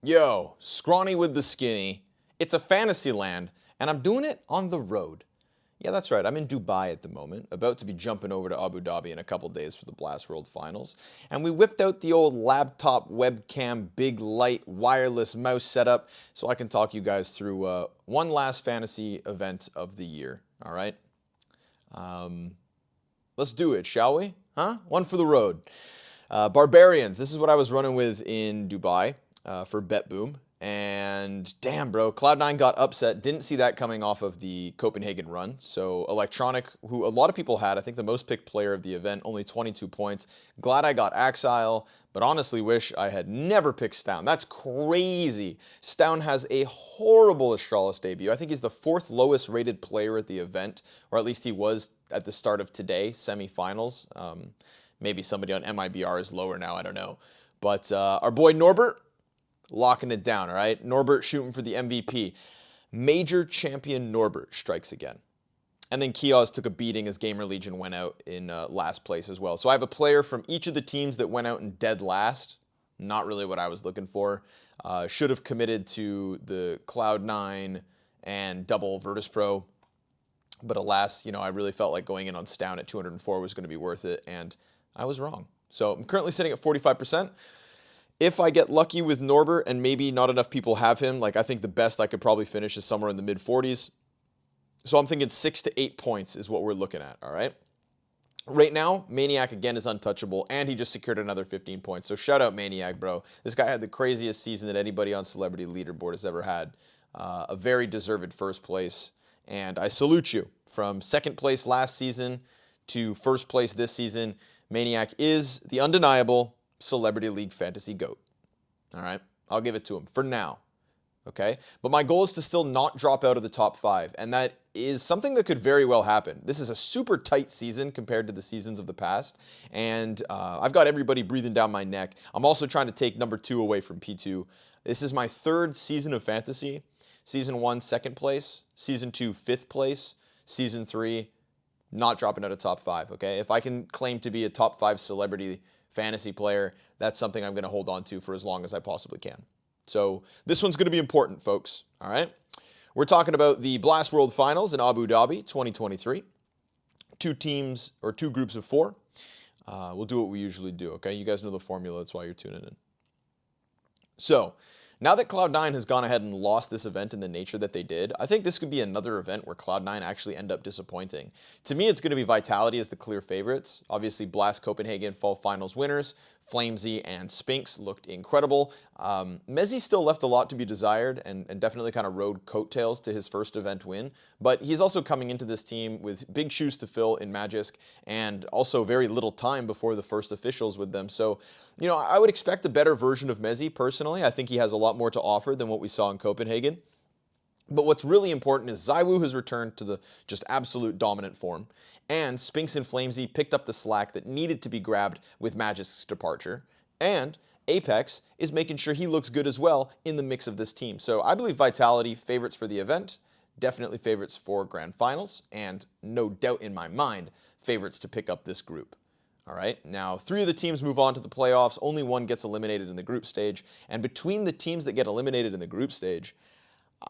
Yo, Scrawny with the skinny. It's a fantasy land, and I'm doing it on the road. Yeah, that's right. I'm in Dubai at the moment, about to be jumping over to Abu Dhabi in a couple days for the Blast World Finals. And we whipped out the old laptop webcam, big light, wireless mouse setup so I can talk you guys through one last fantasy event of the year. All right? Let's do it, shall we? Huh? One for the road. Barbarians. This is what I was running with in Dubai for Bet Boom. And damn, bro, Cloud9 got upset. Didn't see that coming off of the Copenhagen run. So Electronic, who a lot of people had, I think the most picked player of the event, only 22 points. Glad I got Axile, but honestly wish I had never picked Stown. That's crazy. Stown has a horrible Astralis debut. I think he's the 4th lowest rated player at the event, or at least he was at the start of today, semifinals. Maybe somebody on MIBR is lower now, I don't know. But our boy Norbert, locking it down, all right? Norbert shooting for the MVP. Major champion Norbert strikes again. And then Kiosk took a beating as Gamer Legion went out in last place as well. So I have a player from each of the teams that went out in dead last. Not really what I was looking for. Should have committed to the Cloud9 and double Virtus Pro. But alas, I really felt like going in on Stown at 204 was going to be worth it, and I was wrong. So I'm currently sitting at 45%. If I get lucky with Norbert and maybe not enough people have him, like I think the best I could probably finish is somewhere in the mid-40s. So I'm thinking 6 to 8 points is what we're looking at, all right? Right now, Maniac again is untouchable, and he just secured another 15 points. So shout out Maniac, bro. This guy had the craziest season that anybody on Celebrity Leaderboard has ever had. A very deserved first place, and I salute you. From second place last season to first place this season, Maniac is the undeniable Celebrity League Fantasy GOAT. All right, I'll give it to him for now. Okay, but my goal is to still not drop out of the top 5, and that is something that could very well happen. This is a super tight season compared to the seasons of the past, and I've got everybody breathing down my neck. I'm also trying to take number 2 away from P2. This is my 3rd season of fantasy. Season 1, 2nd place. Season 2, 5th place. Season 3, not dropping out of top 5. Okay, if I can claim to be a top 5 celebrity fantasy player, that's something I'm going to hold on to for as long as I possibly can. So this one's going to be important, folks. All right. We're talking about the Blast World Finals in Abu Dhabi 2023. 2 teams or 2 groups of 4. We'll do what we usually do. Okay. You guys know the formula. That's why you're tuning in. So now that Cloud9 has gone ahead and lost this event in the nature that they did, I think this could be another event where Cloud9 actually end up disappointing. To me, it's going to be Vitality as the clear favorites. Obviously, Blast Copenhagen Fall Finals winners, Flamesy and Spinks looked incredible. Mezzy still left a lot to be desired and definitely kind of rode coattails to his first event win. But he's also coming into this team with big shoes to fill in Magisk and also very little time before the first officials with them. So, I would expect a better version of Mezzy personally. I think he has a lot more to offer than what we saw in Copenhagen. But what's really important is ZywOo has returned to the just absolute dominant form, and Spinks and Flamesy picked up the slack that needed to be grabbed with Magisk's departure, and Apex is making sure he looks good as well in the mix of this team. So I believe Vitality favorites for the event, definitely favorites for Grand Finals, and no doubt in my mind, favorites to pick up this group. All right, now 3 of the teams move on to the playoffs, only 1 gets eliminated in the group stage, and between the teams that get eliminated in the group stage,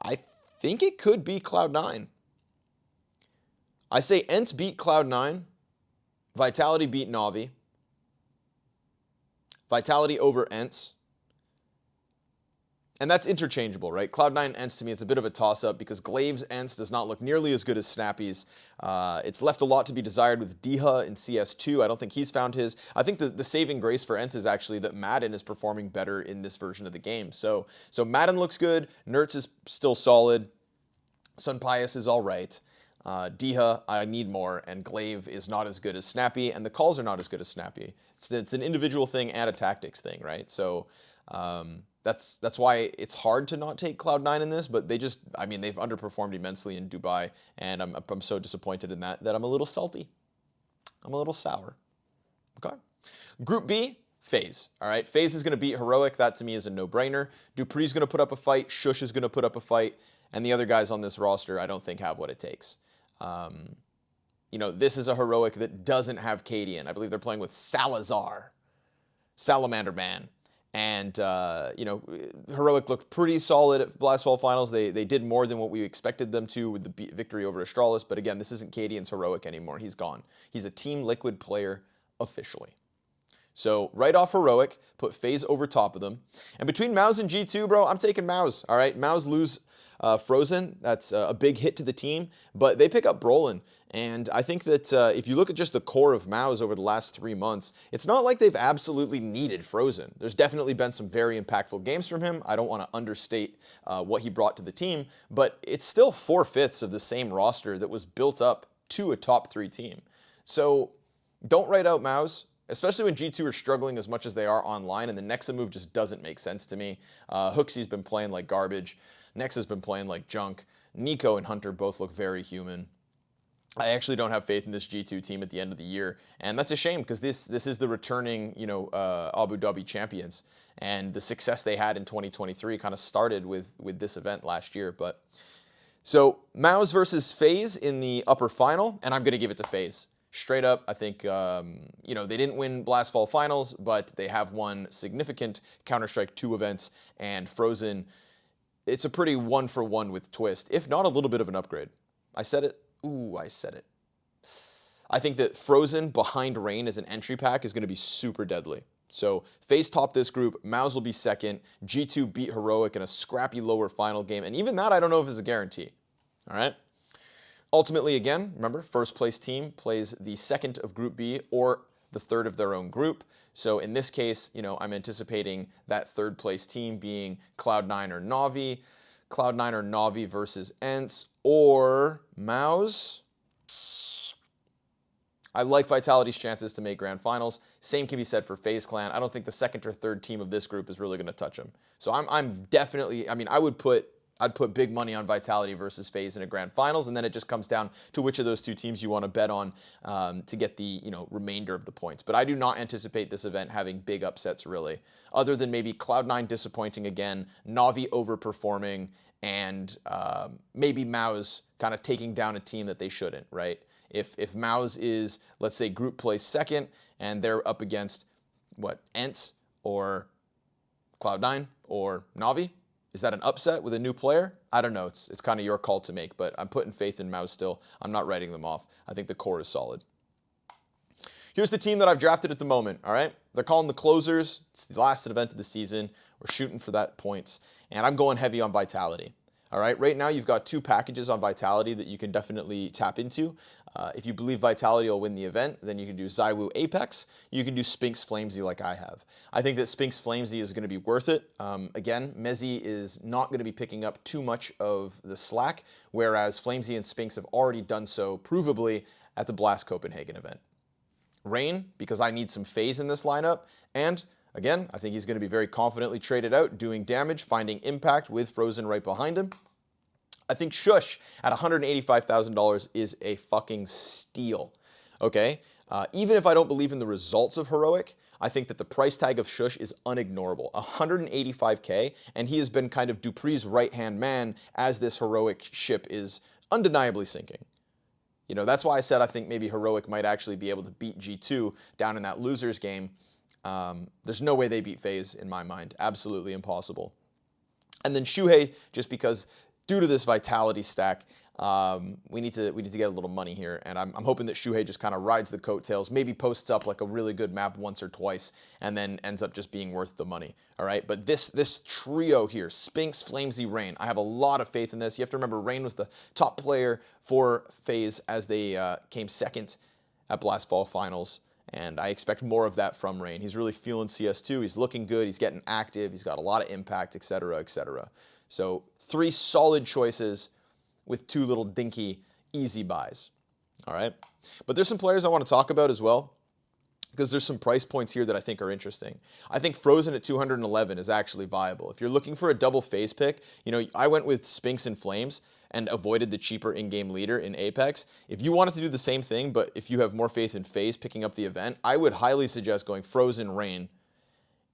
I think it could be Cloud9. I say Ents beat Cloud9, Vitality beat Navi, Vitality over Ents, and that's interchangeable, right? Cloud9 Ents, to me, it's a bit of a toss-up because Glaive's Ents does not look nearly as good as Snappy's. It's left a lot to be desired with Diha in CS2. I don't think he's found his. I think the saving grace for Ents is actually that Madden is performing better in this version of the game. So Madden looks good. Nertz is still solid. Sun Pius is all right. Diha, I need more, and Glaive is not as good as Snappy, and the calls are not as good as Snappy. It's an individual thing and a tactics thing, right? So that's why it's hard to not take Cloud9 in this, but they've underperformed immensely in Dubai, and I'm so disappointed in that I'm a little salty. I'm a little sour. Okay. Group B, FaZe. All right, FaZe is going to beat Heroic. That to me is a no-brainer. Dupree's going to put up a fight. Shush is going to put up a fight. And the other guys on this roster, I don't think have what it takes. This is a Heroic that doesn't have Cadian. I believe they're playing with Salazar, Salamander Man. And, Heroic looked pretty solid at Blast Fall Finals. They did more than what we expected them to with the victory over Astralis. But again, this isn't Cadian's Heroic anymore. He's gone. He's a Team Liquid player officially. So right off Heroic, put FaZe over top of them. And between Mouse and G2, bro, I'm taking Mouse. All right, Mouse lose Frozen. That's a big hit to the team. But they pick up Brolin. And I think that if you look at just the core of Mouse over the last 3 months, it's not like they've absolutely needed Frozen. There's definitely been some very impactful games from him. I don't want to understate what he brought to the team, but it's still 4/5 of the same roster that was built up to a top 3 team. So don't write out Mouse, especially when G2 are struggling as much as they are online, and the Nexa move just doesn't make sense to me. Hooksy's been playing like garbage. Nexa's been playing like junk. Nico and Hunter both look very human. I actually don't have faith in this G2 team at the end of the year, and that's a shame because this is the returning, Abu Dhabi champions, and the success they had in 2023 kind of started with this event last year. But so Mouse versus FaZe in the upper final, and I'm going to give it to FaZe. Straight up, I think, they didn't win Blast Fall Finals, but they have won significant Counter-Strike 2 events, and Frozen, it's a pretty 1-for-1 with Twist, if not a little bit of an upgrade. I said it. Ooh, I said it. I think that Frozen behind Rain as an entry pack is going to be super deadly. So FaZe top this group, Mouse will be second, G2 beat Heroic in a scrappy lower final game, and even that I don't know if is a guarantee. All right? Ultimately, again, remember, first place team plays the second of Group B or the third of their own group. So in this case, I'm anticipating that third place team being Cloud9 or Na'Vi. Cloud9 or Na'Vi versus ENCE or Mouse. I like Vitality's chances to make grand finals. Same can be said for FaZe Clan. I don't think the second or third team of this group is really going to touch them. So I'm definitely, I'd put big money on Vitality versus FaZe in a grand finals, and then it just comes down to which of those two teams you want to bet on to get the remainder of the points. But I do not anticipate this event having big upsets really, other than maybe Cloud9 disappointing again, Na'Vi overperforming, and maybe Mouse kind of taking down a team that they shouldn't, right? If Mouse is, let's say, group play second, and they're up against, ENCE or Cloud9 or Na'Vi, is that an upset with a new player? I don't know. It's kind of your call to make, but I'm putting faith in Mouse still. I'm not writing them off. I think the core is solid. Here's the team that I've drafted at the moment, all right? They're calling the closers. It's the last event of the season. We're shooting for that points, and I'm going heavy on Vitality. All right, right now you've got 2 packages on Vitality that you can definitely tap into. If you believe Vitality will win the event, then you can do ZywOo Apex. You can do Spinx Flamesy like I have. I think that Spinx Flamesy is going to be worth it. Again, Mezzy is not going to be picking up too much of the slack, whereas Flamesy and Spinx have already done so provably at the Blast Copenhagen event. Rain, because I need some FaZe in this lineup, and again, I think he's going to be very confidently traded out, doing damage, finding impact with Frozen right behind him. I think Shush at $185,000 is a fucking steal, okay? Even if I don't believe in the results of Heroic, I think that the price tag of Shush is unignorable. $185K, and he has been kind of Dupree's right-hand man as this Heroic ship is undeniably sinking. That's why I said I think maybe Heroic might actually be able to beat G2 down in that losers game. There's no way they beat FaZe in my mind. Absolutely impossible. And then Shuhei, just because due to this Vitality stack, we need to get a little money here, and I'm hoping that Shuhei just kind of rides the coattails, maybe posts up like a really good map once or twice, and then ends up just being worth the money. All right, but this trio here, Spinx, Flamesy, Rain, I have a lot of faith in this. You have to remember, Rain was the top player for FaZe as they came second at Blast Fall Finals. And I expect more of that from Rain. He's really feeling CS2. He's looking good. He's getting active. He's got a lot of impact, etc., etc. So 3 solid choices with 2 little dinky, easy buys. All right? But there's some players I want to talk about as well, because there's some price points here that I think are interesting. I think Frozen at 211 is actually viable. If you're looking for a double FaZe pick, I went with Spinx and Flames and avoided the cheaper in-game leader in Apex. If you wanted to do the same thing, but if you have more faith in FaZe picking up the event, I would highly suggest going Frozen, Rain,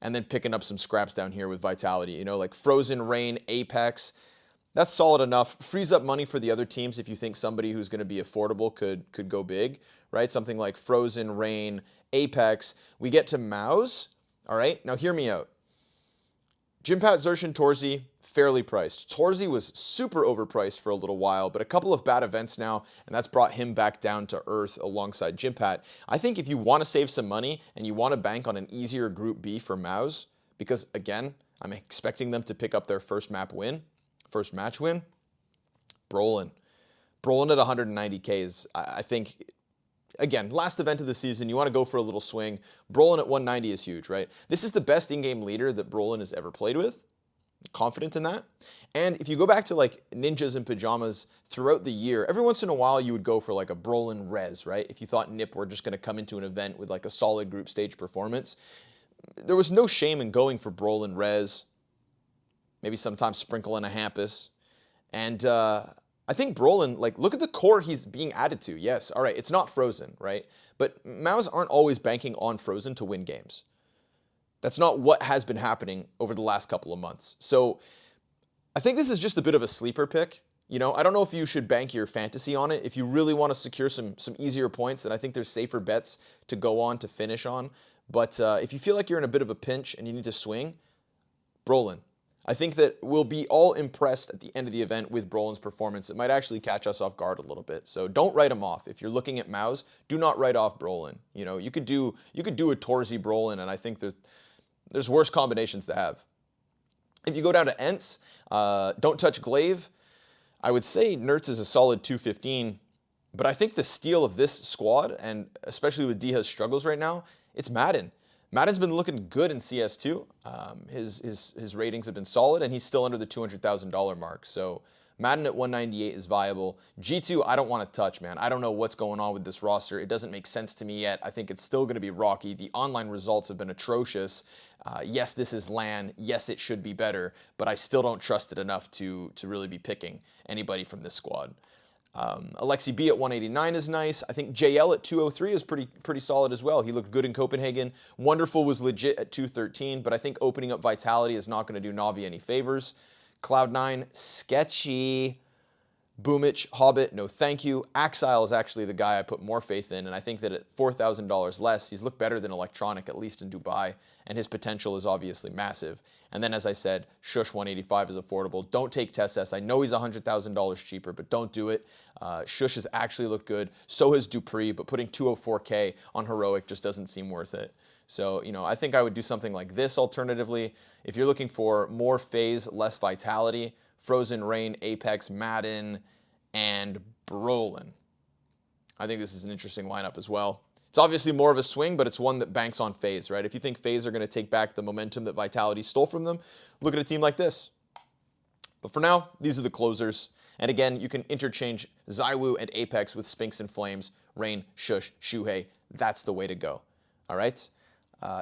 and then picking up some scraps down here with Vitality. Like Frozen, Rain, Apex. That's solid enough. Frees up money for the other teams if you think somebody who's going to be affordable could go big, right? Something like Frozen, Rain, Apex. We get to Mouse. All right, now hear me out. Jimpat, Zershin, Torzi, fairly priced. Torzi was super overpriced for a little while, but a couple of bad events now, and that's brought him back down to earth alongside Jimpat. I think if you want to save some money and you want to bank on an easier Group B for Maus, because again, I'm expecting them to pick up their first match win, Brolin. Brolin at 190K is, I think, again, last event of the season, you want to go for a little swing. Brolin at 190 is huge, right? This is the best in-game leader that Brolin has ever played with. Confident in that. And if you go back to like ninjas and pajamas throughout the year, every once in a while you would go for like a Brolin res, right? If you thought Nip were just going to come into an event with like a solid group stage performance, there was no shame in going for Brolin res. Maybe sometimes sprinkle in a Hampus. And I think Brolin, like, look at the core he's being added to. Yes, all right, it's not Frozen, right? But Maus aren't always banking on Frozen to win games. That's not what has been happening over the last couple of months. So I think this is just a bit of a sleeper pick. You know, I don't know if you should bank your fantasy on it. If you really want to secure some easier points, then I think there's safer bets to go on to finish on. But if you feel like you're in a bit of a pinch and you need to swing, Brolin. I think that we'll be all impressed at the end of the event with Brolin's performance. It might actually catch us off guard a little bit. So don't write him off. If you're looking at Maus, do not write off Brolin. You know, you could do a Torzi Brolin, and I think there's worse combinations to have. If you go down to Ents, don't touch Glaive. I would say Nertz is a solid 215, but I think the steal of this squad, and especially with Diha's struggles right now, it's Madden. Madden's been looking good in CS2. His ratings have been solid, and he's still under the $200,000 mark. So Madden at 198 is viable. G2, I don't want to touch, man. I don't know what's going on with this roster. It doesn't make sense to me yet. I think it's still going to be rocky. The online results have been atrocious. Yes, this is LAN. Yes, it should be better, but I still don't trust it enough to really be picking anybody from this squad. Alexi B at 189 is nice. I think JL at 203 is pretty solid as well. He looked good in Copenhagen. Wonderful was legit at 213, but I think opening up Vitality is not going to do Navi any favors. Cloud9, sketchy. Boomich, Hobbit, no thank you. Axile is actually the guy I put more faith in, and I think that at $4,000 less, he's looked better than Electronic, at least in Dubai, and his potential is obviously massive. And then, as I said, Shush 185 is affordable. Don't take TessS. I know he's $100,000 cheaper, but don't do it. Shush has actually looked good. So has Dupree, but putting 204K on Heroic just doesn't seem worth it. So, you know, I think I would do something like this alternatively. If you're looking for more phase, less vitality, Frozen, Rain, Apex, Madden, and Brolin. I think this is an interesting lineup as well. It's obviously more of a swing, but it's one that banks on FaZe, right? If you think FaZe are going to take back the momentum that Vitality stole from them, look at a team like this. But for now, these are the closers. And again, you can interchange ZywOo and Apex with Spinks and Flames, Rain, Shush, Shuhei. That's the way to go. All right?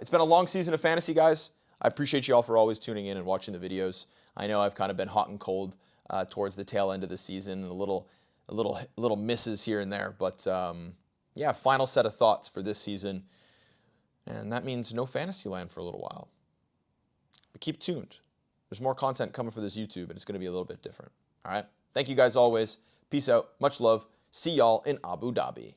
It's been a long season of fantasy, guys. I appreciate you all for always tuning in and watching the videos. I know I've kind of been hot and cold towards the tail end of the season, and a little misses here and there, but yeah, final set of thoughts for this season, and that means no Fantasyland for a little while. But keep tuned. There's more content coming for this YouTube, and it's going to be a little bit different. All right. Thank you guys always. Peace out. Much love. See y'all in Abu Dhabi.